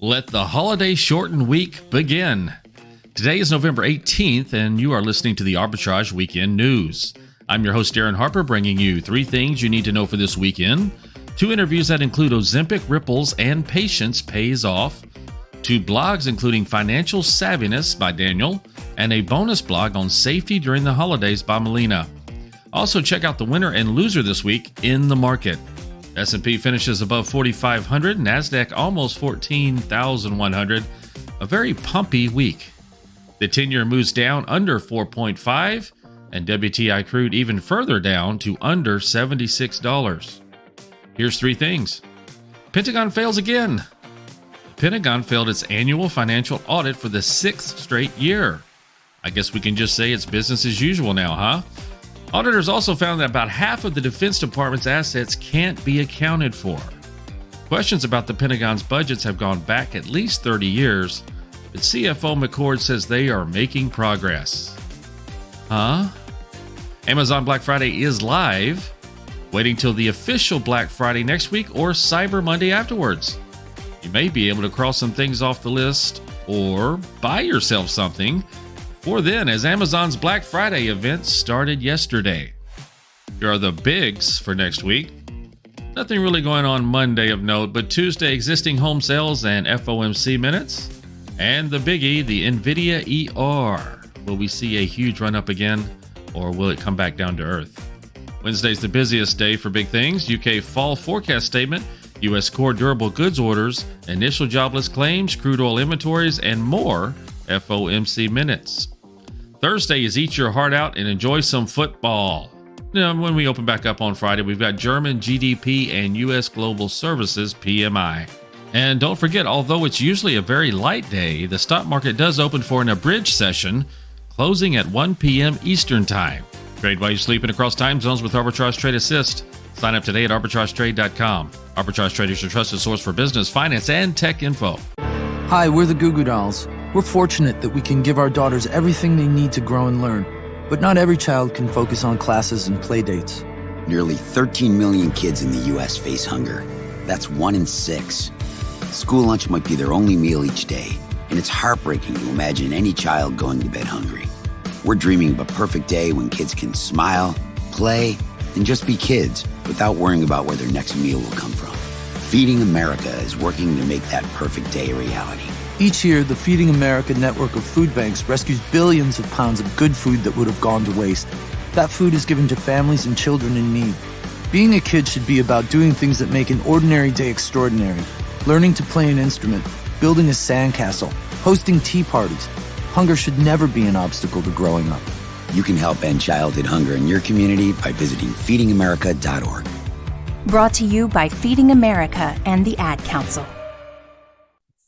Let the holiday shortened week begin. Today is November 18th, and you are listening to the Arbitrage Weekend News. I'm your host, Darren Harper, bringing you 3 things you need to know for this weekend, 2 interviews that include Ozempic ripples and patience pays off, 2 blogs including Financial Savviness by Daniel, and a bonus blog on safety during the holidays by Melina. Also, check out the winner and loser this week in the market. S&P finishes above 4,500, NASDAQ almost 14,100. A very pumpy week. The 10-year moves down under 4.5, and WTI crude even further down to under $76. Here's 3 things. Pentagon fails again. Pentagon failed its annual financial audit for the 6th straight year. I guess we can just say it's business as usual now, huh? Auditors also found that about half of the Defense Department's assets can't be accounted for. Questions about the Pentagon's budgets have gone back at least 30 years, but CFO McCord says they are making progress. Huh? Amazon Black Friday is live. Waiting till the official Black Friday next week or Cyber Monday afterwards. You may be able to cross some things off the list or buy yourself something before then, as Amazon's Black Friday event started yesterday. Here are the bigs for next week. Nothing really going on Monday of note, but Tuesday, existing home sales and FOMC minutes. And the biggie, the NVIDIA ER. Will we see a huge run up again, or will it come back down to earth? Wednesday's the busiest day for big things. UK fall forecast statement, US core durable goods orders, initial jobless claims, crude oil inventories, and more FOMC minutes. Thursday is eat your heart out and enjoy some football. Now, when we open back up on Friday, we've got German GDP and US Global Services PMI. And don't forget, although it's usually a very light day, the stock market does open for an abridged session, closing at 1 p.m. Eastern Time. Trade while you're sleeping across time zones with Arbitrage Trade Assist. Sign up today at arbitragetrade.com. Arbitrage Trade is your trusted source for business, finance, and tech info. Hi, we're the Goo Goo Dolls. We're fortunate that we can give our daughters everything they need to grow and learn. But not every child can focus on classes and play dates. Nearly 13 million kids in the U.S. face hunger. That's 1 in 6. School lunch might be their only meal each day, and it's heartbreaking to imagine any child going to bed hungry. We're dreaming of a perfect day when kids can smile, play, and just be kids without worrying about where their next meal will come from. Feeding America is working to make that perfect day a reality. Each year, the Feeding America network of food banks rescues billions of pounds of good food that would have gone to waste. That food is given to families and children in need. Being a kid should be about doing things that make an ordinary day extraordinary. Learning to play an instrument, building a sandcastle, hosting tea parties. Hunger should never be an obstacle to growing up. You can help end childhood hunger in your community by visiting feedingamerica.org. Brought to you by Feeding America and the Ad Council.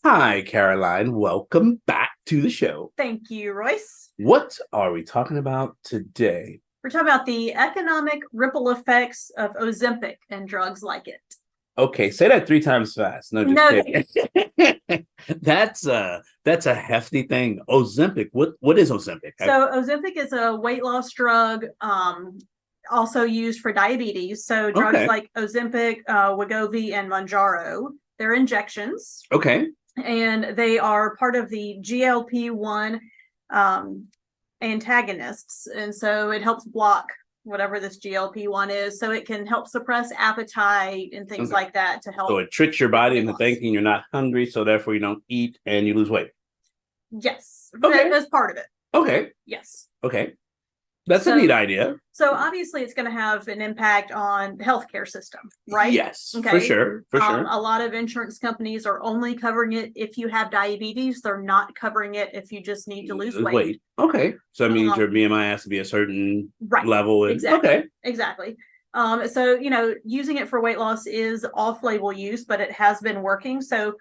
Hi, Caroline. Welcome back to the show. Thank you, Royce. What are we talking about today? We're talking about the economic ripple effects of Ozempic and drugs like it. Okay, say that 3 times fast. No, just kidding. That's a hefty thing. Ozempic. What is Ozempic? So Ozempic is a weight loss drug, also used for diabetes. So drugs like Ozempic, Wegovy, and Mounjaro, they're injections. Okay. And they are part of the GLP-1 antagonists. And so it helps block whatever this GLP-1 is. So it can help suppress appetite and things like that to help. So it tricks your body into thinking you're not hungry. So therefore you don't eat and you lose weight. Yes. Okay. That's part of it. Okay. Yes. Okay. That's a neat idea. So obviously it's going to have an impact on the healthcare system, right? Yes, okay. For sure. A lot of insurance companies are only covering it if you have diabetes. They're not covering it if you just need to lose weight. Okay. So that means your BMI has to be a certain level. Exactly. Okay. Exactly. So, using it for weight loss is off-label use, but it has been working. So,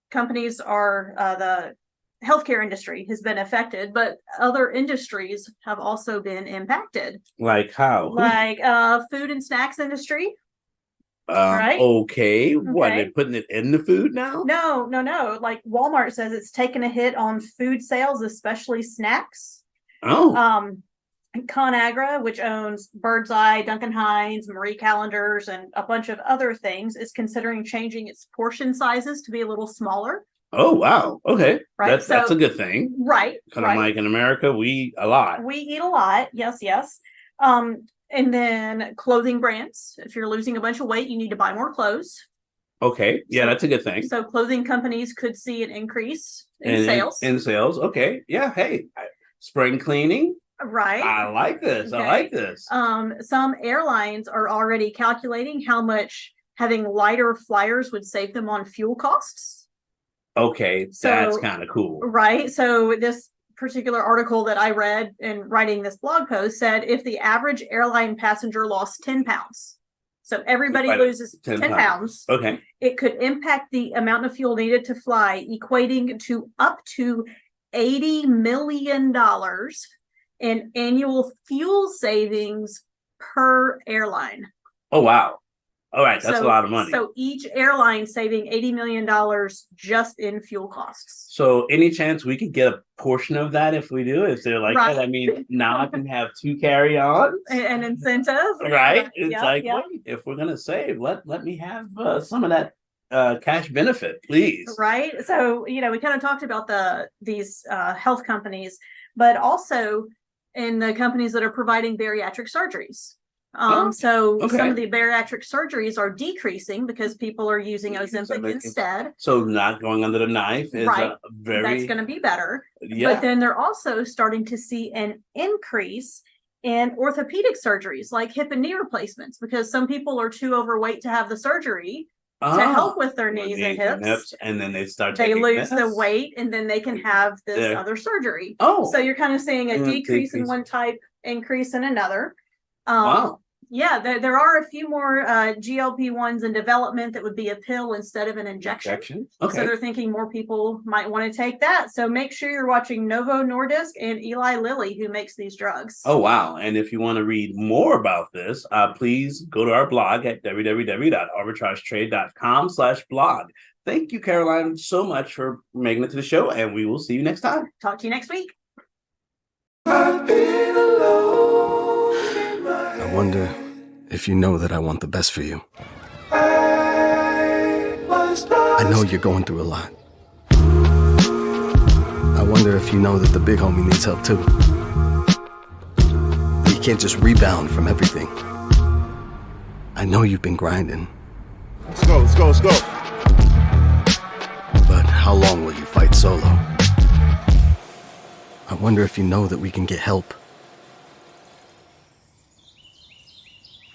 companies are the healthcare industry has been affected, but other industries have also been impacted. Like how? Like food and snacks industry. Right? Okay. What, they're putting it in the food now? No. Like Walmart says it's taken a hit on food sales, especially snacks. Oh. ConAgra, which owns Birdseye, Duncan Hines, Marie Callender's, and a bunch of other things, is considering changing its portion sizes to be a little smaller. Oh, wow. Okay. Right. That's a good thing. Right. Kind of like in America, we eat a lot. We eat a lot. Yes, yes. And then clothing brands. If you're losing a bunch of weight, you need to buy more clothes. Okay. Yeah, that's a good thing. So clothing companies could see an increase in sales. In sales. Okay. Yeah. Hey, spring cleaning. Right. I like this. Okay. I like this. Some airlines are already calculating how much having lighter flyers would save them on fuel costs. Okay. That's kind of cool. Right. So this particular article that I read in writing this blog post said if the average airline passenger lost 10 pounds, so everybody loses 10 pounds, okay, it could impact the amount of fuel needed to fly, equating to up to $80 million in annual fuel savings per airline. Oh, wow. All right. That's a lot of money. So each airline saving $80 million just in fuel costs. So any chance we could get a portion of that if we do? If they're like, right. I mean, now I can have 2 carry-ons. An incentive. Right. It's wait, if we're going to save, let me have some of that cash benefit, please. Right. So, we kind of talked about these health companies, but also in the companies that are providing bariatric surgeries. Some of the bariatric surgeries are decreasing because people are using Ozempic instead. So not going under the knife is that's going to be better. Yeah. But then they're also starting to see an increase in orthopedic surgeries like hip and knee replacements because some people are too overweight to have the surgery to help with their knees and hips. And then they lose the weight and then they can have this other surgery. So you're kind of seeing a decrease in one type, increase in another. Wow. Yeah, there are a few more GLP-1s in development that would be a pill instead of an injection. Okay. So they're thinking more people might want to take that. So make sure you're watching Novo Nordisk and Eli Lilly, who makes these drugs. Oh, wow. And if you want to read more about this, please go to our blog at www.arbitragetrade.com/blog. Thank you, Caroline, so much for making it to the show, and we will see you next time. Talk to you next week. I wonder if you know that I want the best for you. I know you're going through a lot. I wonder if you know that the big homie needs help too. He can't just rebound from everything. I know you've been grinding. Let's go. But how long will you fight solo? I wonder if you know that we can get help.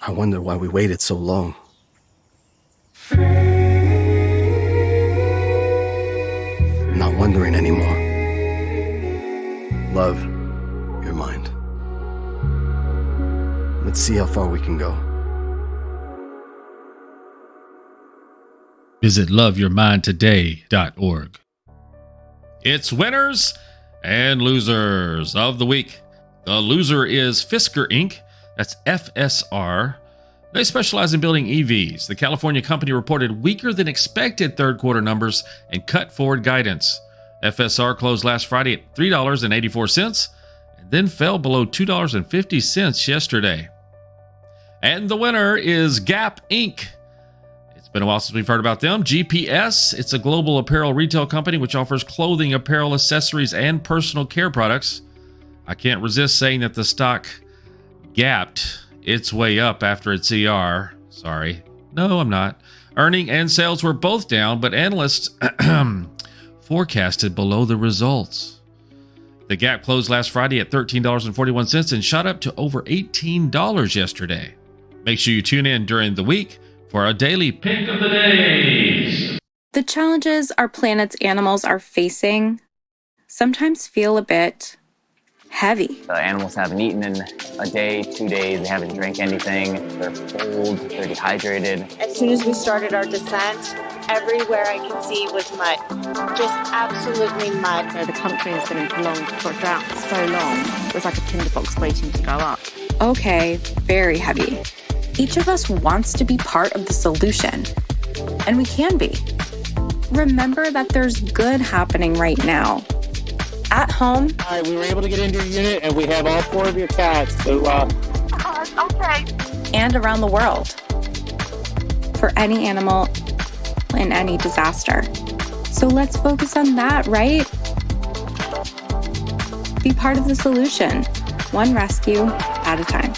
I wonder why we waited so long. I'm not wondering anymore. Love, your mind. Let's see how far we can go. Visit loveyourmindtoday.org. It's winners and losers of the week. The loser is Fisker Inc. That's FSR. They specialize in building EVs. The California company reported weaker than expected third quarter numbers and cut forward guidance. FSR closed last Friday at $3.84 and then fell below $2.50 yesterday. And the winner is Gap Inc. It's been a while since we've heard about them. GPS, it's a global apparel retail company which offers clothing, apparel, accessories, and personal care products. I can't resist saying that the stock gapped its way up after its ER. Sorry. No, I'm not. Earning and sales were both down, but analysts forecasted below the results. The gap closed last Friday at $13.41 and shot up to over $18 yesterday. Make sure you tune in during the week for our daily Pick of the Days. The challenges our planet's animals are facing sometimes feel a bit heavy. The animals haven't eaten in a day, 2 days. They haven't drank anything. They're cold, they're dehydrated. As soon as we started our descent, everywhere I could see was mud. Just absolutely mud. The country has been in prolonged drought for so long. It was like a tinderbox waiting to go up. Okay, very heavy. Each of us wants to be part of the solution, and we can be. Remember that there's good happening right now. at home. All right, we were able to get into your unit, and we have all 4 of your cats. So, Okay. And around the world. For any animal in any disaster. So let's focus on that, right? Be part of the solution, one rescue at a time.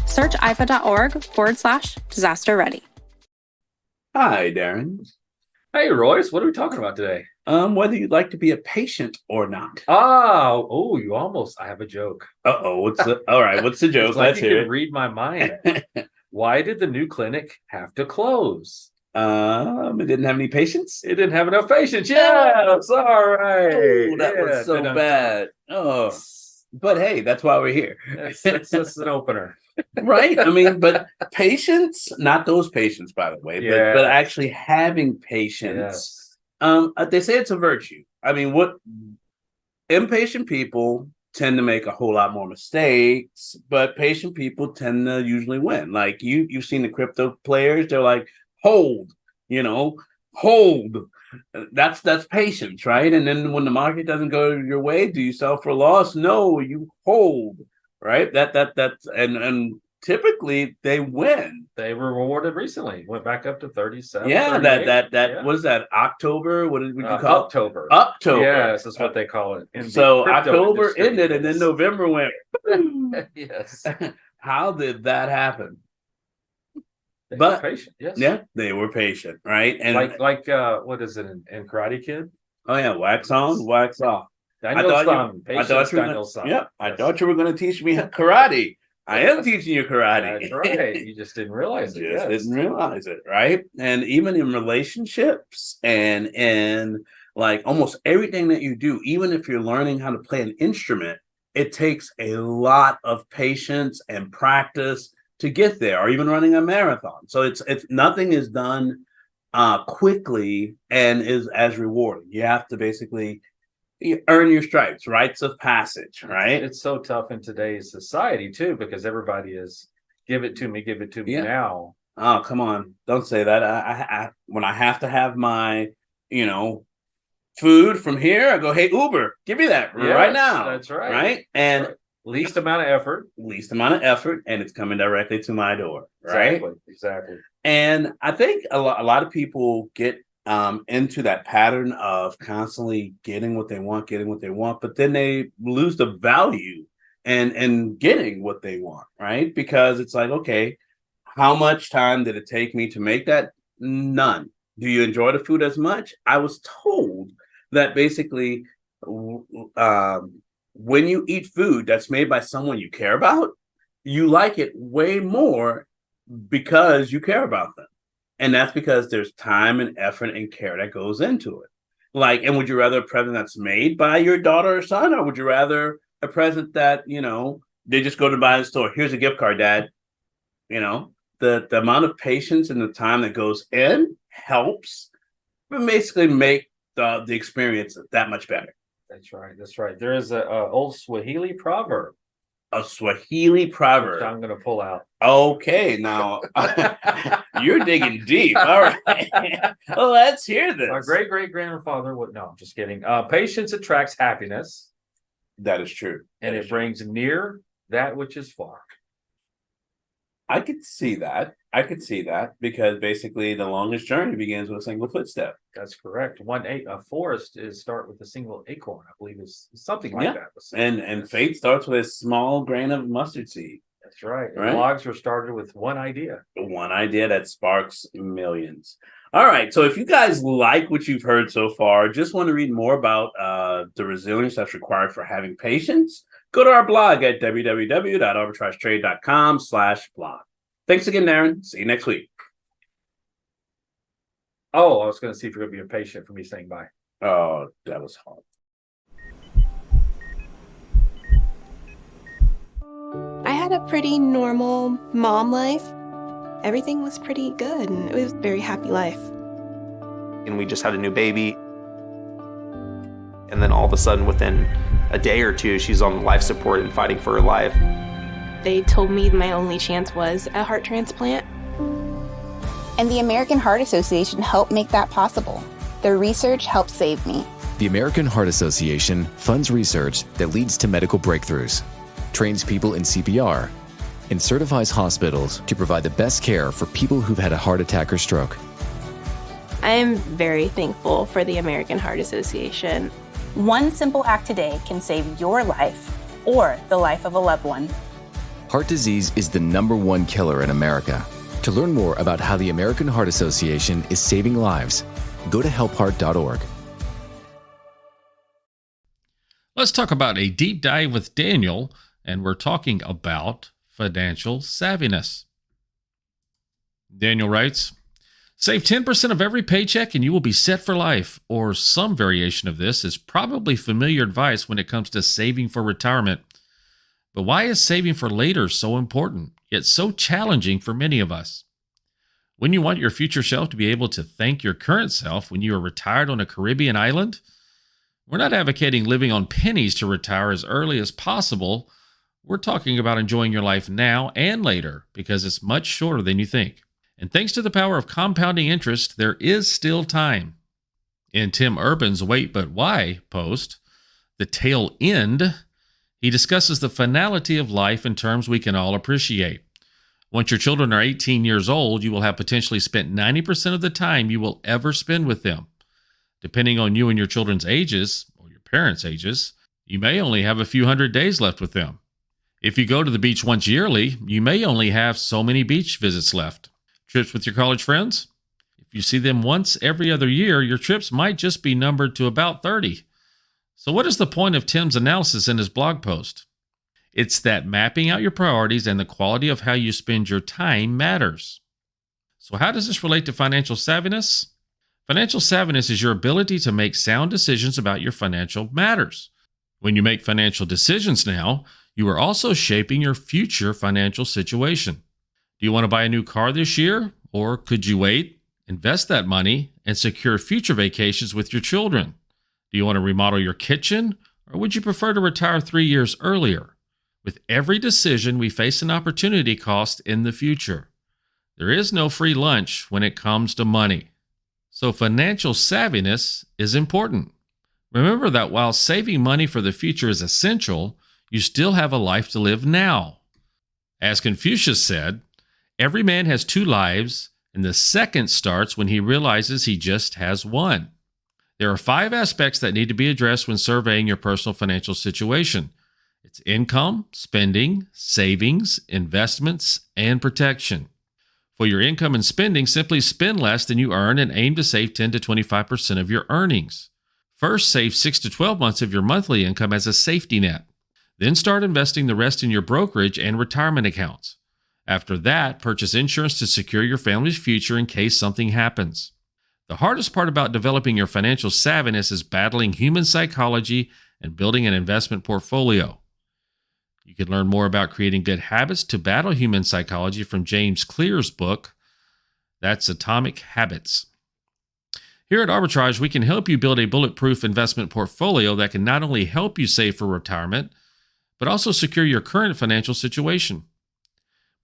Search ifa.org/disaster ready. Hi, Darren. Hey, Royce, what are we talking about today? Whether you'd like to be a patient or not. Oh, I have a joke. All right, what's the joke? It's like Let's you hear can it. read my mind. Why did the new clinic have to close? It didn't have any patients? It didn't have enough patients. Yes, all right. Oh, that was so bad. Oh, but hey, that's why we're here. That's an opener. Right? I mean, but patience, not those patients, by the way, but actually having patience. They say it's a virtue. I mean, what impatient people tend to make a whole lot more mistakes, but patient people tend to usually win. Like you've seen the crypto players, they're like, hold. That's patience, right? And then when the market doesn't go your way, do you sell for loss? No, you hold, right? That's and typically they win. They were rewarded recently. Went back up to 37. Yeah, 38. what is that? October? What did you call it? October. October. Yes, that's what they call it. So October ended, and then November went. Yes. How did that happen? They were patient. Yes. Yeah, they were patient, right? And like what is it in Karate Kid? Oh yeah, wax on, wax off. I thought you were going to teach me karate. I am teaching you karate. That's right. You just didn't realize it. Didn't realize it, right? And even in relationships and in like almost everything that you do, even if you're learning how to play an instrument, it takes a lot of patience and practice to get there, or even running a marathon. So it's nothing is done quickly and is as rewarding. You have to basically earn your stripes, rites of passage, right? It's so tough in today's society too, because everybody is give it to me now. Oh, come on. Don't say that. I when I have to have my, food from here, I go, hey, Uber, give me that right now. That's right. Right? And least amount of effort, and it's coming directly to my door, right? Exactly. And I think a lot of people get into that pattern of constantly getting what they want, but then they lose the value and getting what they want, right? Because it's like, okay, how much time did it take me to make that? None. Do you enjoy the food as much? I was told that basically when you eat food that's made by someone you care about, you like it way more because you care about them. And that's because there's time and effort and care that goes into it. Like, and would you rather a present that's made by your daughter or son, or would you rather a present that, they just go to buy in the store? Here's a gift card, Dad. The amount of patience and the time that goes in helps basically make the experience that much better. That's right. There is a old Swahili proverb. A Swahili proverb. Which I'm going to pull out. Okay, now you're digging deep. All right. Well, let's hear this. My great-great-grandfather would... No, I'm just kidding. Patience attracts happiness. That is true. And it brings near that which is far. I could see that. Because basically the longest journey begins with a single footstep. That's correct. A forest start with a single acorn, I believe, is something like that. And faith starts with a small grain of mustard seed. That's right. Blogs were started with one idea. One idea that sparks millions. All right. So if you guys like what you've heard so far, just want to read more about the resilience that's required for having patience, go to our blog at www.arbitragetrade.com/blog. Thanks again, Darren. See you next week. Oh, I was going to see if you're going to be patient for me staying by. Oh, that was hard. I had a pretty normal mom life. Everything was pretty good, and it was a very happy life. And we just had a new baby. And then all of a sudden, within a day or two, she's on life support and fighting for her life. They told me my only chance was a heart transplant. And the American Heart Association helped make that possible. Their research helped save me. The American Heart Association funds research that leads to medical breakthroughs, trains people in CPR, and certifies hospitals to provide the best care for people who've had a heart attack or stroke. I am very thankful for the American Heart Association. One simple act today can save your life or the life of a loved one. Heart disease is the #1 killer in America. To learn more about how the American Heart Association is saving lives, go to helpheart.org. Let's talk about a deep dive with Daniel, and we're talking about financial savviness. Daniel writes, save 10% of every paycheck and you will be set for life, or some variation of this is probably familiar advice when it comes to saving for retirement. But why is saving for later so important, yet so challenging for many of us? When you want your future self to be able to thank your current self when you are retired on a Caribbean island, we're not advocating living on pennies to retire as early as possible. We're talking about enjoying your life now and later because it's much shorter than you think. And thanks to the power of compounding interest, there is still time. In Tim Urban's Wait But Why post, The Tail End, he discusses the finality of life in terms we can all appreciate. Once your children are 18 years old, you will have potentially spent 90% of the time you will ever spend with them. Depending on you and your children's ages, or your parents' ages, you may only have a few hundred days left with them. If you go to the beach once yearly, you may only have so many beach visits left. Trips with your college friends? If you see them once every other year, your trips might just be numbered to about 30. So what is the point of Tim's analysis in his blog post? It's that mapping out your priorities and the quality of how you spend your time matters. So how does this relate to financial savviness? Financial savviness is your ability to make sound decisions about your financial matters. When you make financial decisions now, you are also shaping your future financial situation. Do you want to buy a new car this year? Or could you wait, invest that money, and secure future vacations with your children? Do you want to remodel your kitchen? Or would you prefer to retire 3 years earlier? With every decision, we face an opportunity cost in the future. There is no free lunch when it comes to money. So financial savviness is important. Remember that while saving money for the future is essential, you still have a life to live now. As Confucius said, every man has 2 lives, and the second starts when he realizes he just has one. There are 5 aspects that need to be addressed when surveying your personal financial situation. It's income, spending, savings, investments, and protection. For your income and spending, simply spend less than you earn and aim to save 10 to 25% of your earnings. First, save 6 to 12 months of your monthly income as a safety net. Then start investing the rest in your brokerage and retirement accounts. After that, purchase insurance to secure your family's future in case something happens. The hardest part about developing your financial savviness is battling human psychology and building an investment portfolio. You can learn more about creating good habits to battle human psychology from James Clear's book, that's Atomic Habits. Here at Arbitrage, we can help you build a bulletproof investment portfolio that can not only help you save for retirement, but also secure your current financial situation.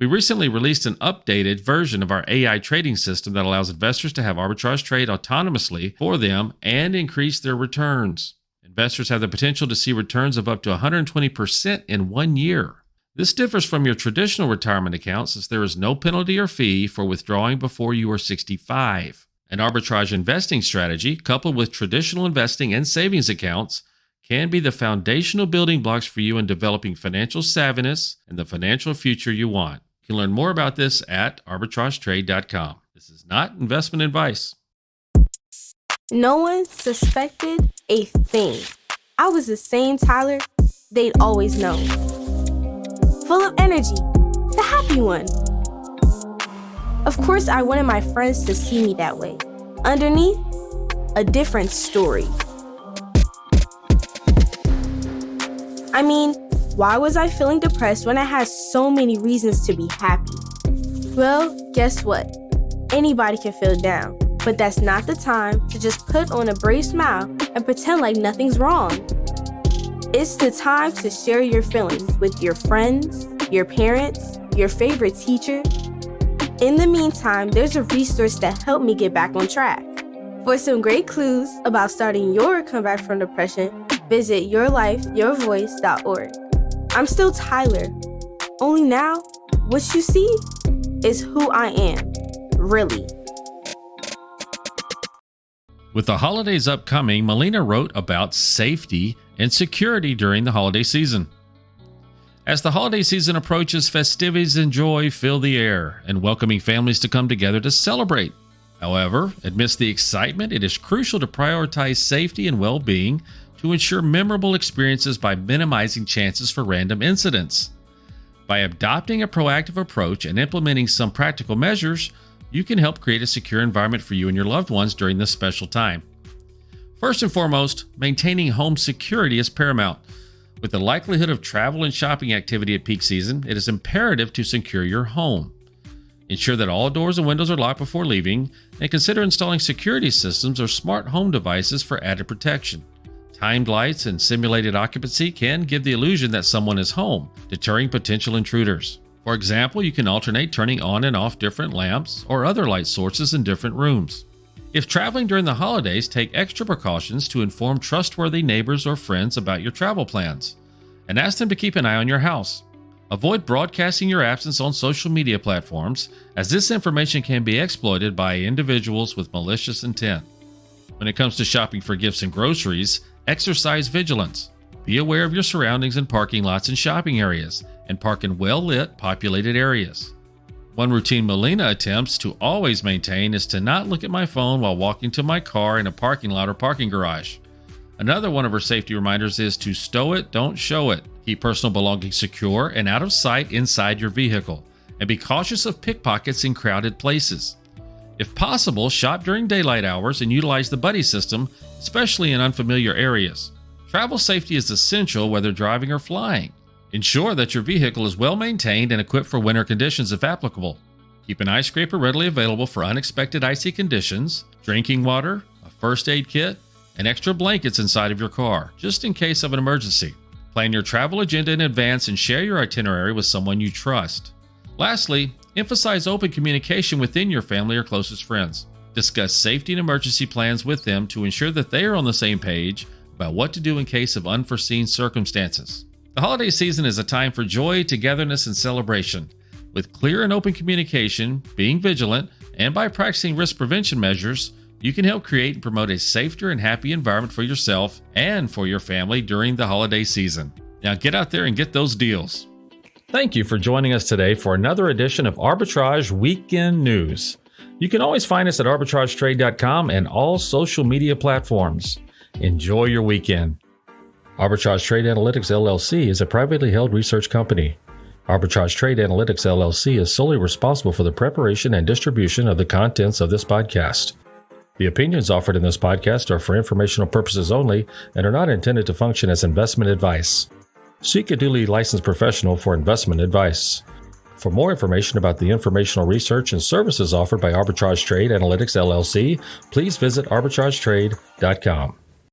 We recently released an updated version of our AI trading system that allows investors to have arbitrage trade autonomously for them and increase their returns. Investors have the potential to see returns of up to 120% in 1 year. This differs from your traditional retirement account since there is no penalty or fee for withdrawing before you are 65. An arbitrage investing strategy, coupled with traditional investing and savings accounts, can be the foundational building blocks for you in developing financial savviness and the financial future you want. You can learn more about this at arbitragetrade.com. This is not investment advice. No one suspected a thing. I was the same Tyler they'd always known. Full of energy, the happy one. Of course, I wanted my friends to see me that way. Underneath, a different story. I mean, why was I feeling depressed when I had so many reasons to be happy? Well, guess what? Anybody can feel down, but that's not the time to just put on a brave smile and pretend like nothing's wrong. It's the time to share your feelings with your friends, your parents, your favorite teacher. In the meantime, there's a resource that helped me get back on track. For some great clues about starting your comeback from depression, visit yourlifeyourvoice.org. I'm still Tyler. Only now, what you see is who I am, really. With the holidays upcoming, Melina wrote about safety and security during the holiday season. As the holiday season approaches, festivities and joy fill the air, and welcoming families to come together to celebrate. However, amidst the excitement, it is crucial to prioritize safety and well-being to ensure memorable experiences by minimizing chances for random incidents. By adopting a proactive approach and implementing some practical measures, you can help create a secure environment for you and your loved ones during this special time. First and foremost, maintaining home security is paramount. With the likelihood of travel and shopping activity at peak season, it is imperative to secure your home. Ensure that all doors and windows are locked before leaving, and consider installing security systems or smart home devices for added protection. Timed lights and simulated occupancy can give the illusion that someone is home, deterring potential intruders. For example, you can alternate turning on and off different lamps or other light sources in different rooms. If traveling during the holidays, take extra precautions to inform trustworthy neighbors or friends about your travel plans, and ask them to keep an eye on your house. Avoid broadcasting your absence on social media platforms, as this information can be exploited by individuals with malicious intent. When it comes to shopping for gifts and groceries, exercise vigilance. Be aware of your surroundings in parking lots and shopping areas, and park in well-lit, populated areas. One routine Melina attempts to always maintain is to not look at my phone while walking to my car in a parking lot or parking garage. Another one of her safety reminders is to stow it, don't show it. Keep personal belongings secure and out of sight inside your vehicle, and be cautious of pickpockets in crowded places. If possible, shop during daylight hours and utilize the buddy system, especially in unfamiliar areas. Travel safety is essential whether driving or flying. Ensure that your vehicle is well maintained and equipped for winter conditions if applicable. Keep an ice scraper readily available for unexpected icy conditions, drinking water, a first aid kit, and extra blankets inside of your car, just in case of an emergency. Plan your travel agenda in advance and share your itinerary with someone you trust. Lastly, emphasize open communication within your family or closest friends. Discuss safety and emergency plans with them to ensure that they are on the same page about what to do in case of unforeseen circumstances. The holiday season is a time for joy, togetherness, and celebration. With clear and open communication, being vigilant, and by practicing risk prevention measures, you can help create and promote a safer and happy environment for yourself and for your family during the holiday season. Now get out there and get those deals. Thank you for joining us today for another edition of Arbitrage Weekend News. You can always find us at arbitragetrade.com and all social media platforms. Enjoy your weekend. Arbitrage Trade Analytics LLC is a privately held research company. Arbitrage Trade Analytics LLC is solely responsible for the preparation and distribution of the contents of this podcast. The opinions offered in this podcast are for informational purposes only and are not intended to function as investment advice. Seek a duly licensed professional for investment advice. For more information about the informational research and services offered by Arbitrage Trade Analytics LLC, please visit arbitragetrade.com.